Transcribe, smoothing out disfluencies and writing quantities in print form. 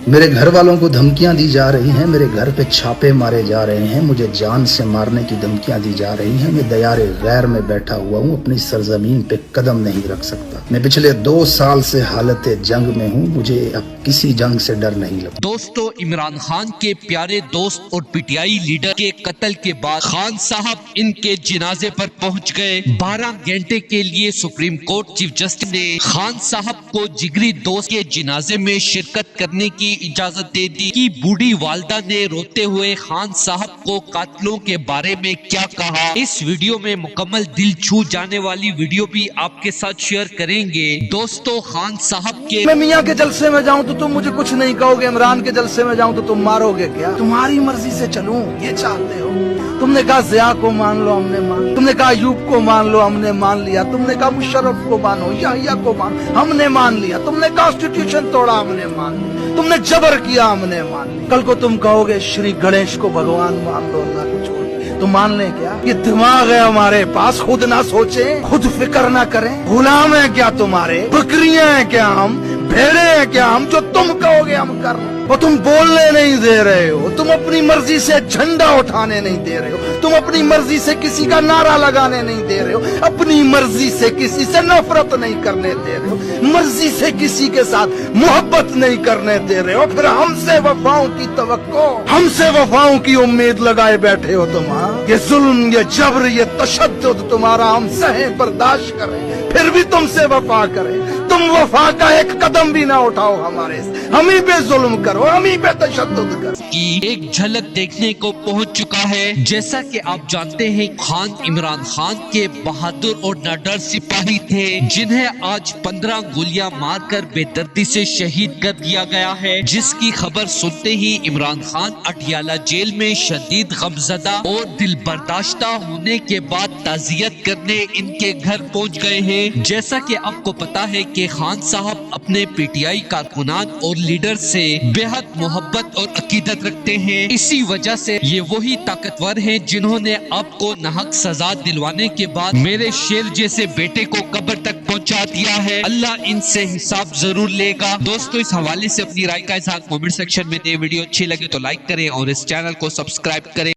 میرے گھر والوں کو دھمکیاں دی جا رہی ہیں، میرے گھر پہ چھاپے مارے جا رہے ہیں، مجھے جان سے مارنے کی دھمکیاں دی جا رہی ہیں۔ میں دیار غیر میں بیٹھا ہوا ہوں، اپنی سرزمین پہ قدم نہیں رکھ سکتا۔ میں پچھلے 2 سال سے حالت جنگ میں ہوں، مجھے اب کسی جنگ سے ڈر نہیں لگتا۔ دوستو، عمران خان کے پیارے دوست اور پی ٹی آئی لیڈر کے قتل کے بعد خان صاحب ان کے جنازے پر پہنچ گئے۔ 12 گھنٹے کے لیے سپریم کورٹ چیف جسٹس نے خان صاحب کو جگری دوست کے جنازے میں شرکت کرنے کی اجازت دے دی۔ کی بوڑھی والدہ نے روتے ہوئے خان صاحب کو قاتلوں کے بارے میں کیا کہا، اس ویڈیو میں مکمل دل چھو جانے والی ویڈیو بھی آپ کے ساتھ شیئر کریں گے۔ دوستو، خان صاحب کے میں میاں کے جلسے میں جاؤں تو تم مجھے کچھ نہیں کہو گے، عمران کے جلسے میں جاؤں تو تم مارو گے کیا؟ تمہاری مرضی سے چلوں یہ چاہتے ہو؟ تم نے کہا ضیاء کو مان لو، ہم نے مان لیا۔ تم نے کہا ایوب کو مان لو، ہم نے مان لیا۔ تم نے کہا مشرف کو مانو، یحییٰ کو مان، ہم نے مان لیا۔ تم نے کانسٹیٹیوشن توڑا، ہم نے مان لیا۔ تم نے جبر کیا، ہم نے مان لیا۔ کل کو تم کہو گے شری گنیش کو بھگوان مان لو، اللہ کو چھوڑ کے، تو مان لیں کیا؟ یہ دماغ ہے ہمارے پاس، خود نہ سوچیں، خود فکر نہ کریں؟ غلام ہیں کیا تمہارے؟ بکریاں ہیں کیا ہم؟ بھیڑے ہیں کیا ہم؟ جو تم کہو گے ہم کر رہے ہیں۔ وہ تم بولنے نہیں دے رہے ہو، تم اپنی مرضی سے جھنڈا اٹھانے نہیں دے رہے ہو، تم اپنی مرضی سے کسی کا نعرہ لگانے نہیں دے رہے ہو، اپنی مرضی سے کسی سے نفرت نہیں کرنے دے رہے ہو، مرضی سے کسی کے ساتھ محبت نہیں کرنے دے رہے ہو، پھر ہم سے وفاؤں کی توقع، ہم سے وفاؤں کی امید لگائے بیٹھے ہو تم۔ ہاں، یہ ظلم، یہ جبر، یہ تشدد تمہارا ہم سہیں برداشت کریں، پھر بھی تم سے وفا کریں۔ تم وفا کا ایک قدم بھی نہ اٹھاؤ ہمارے سے، ہم ہی پہ ظلم کرو، ہم ہی پہ تشدد کرو۔ کی ایک جھلک دیکھنے کو پہنچ چکا ہے۔ جیسا کہ آپ جانتے ہیں، خان عمران خان کے بہادر اور ناڈر سپاہی تھے، جنہیں آج 15 گولیاں مار کر بے دردی سے شہید کر دیا گیا ہے، جس کی خبر سنتے ہی عمران خان اٹیالہ جیل میں شدید غمزدہ اور دل برداشتہ ہونے کے بعد تعزیت کرنے ان کے گھر پہنچ گئے ہیں۔ جیسا کہ آپ کو پتا ہے کہ خان صاحب اپنے پی ٹی آئی کارکنان اور لیڈر سے بے حد محبت اور عقیدت رکھتے ہیں، اسی وجہ سے یہ وہی طاقتور ہیں جنہوں نے آپ کو ناحق سزا دلوانے کے بعد میرے شیر جیسے بیٹے کو قبر تک پہنچا دیا ہے۔ اللہ ان سے حساب ضرور لے گا۔ دوستو، اس حوالے سے اپنی رائے کا اظہار کمنٹ سیکشن میں دیں۔ ویڈیو اچھی لگے تو لائک کریں اور اس چینل کو سبسکرائب کریں۔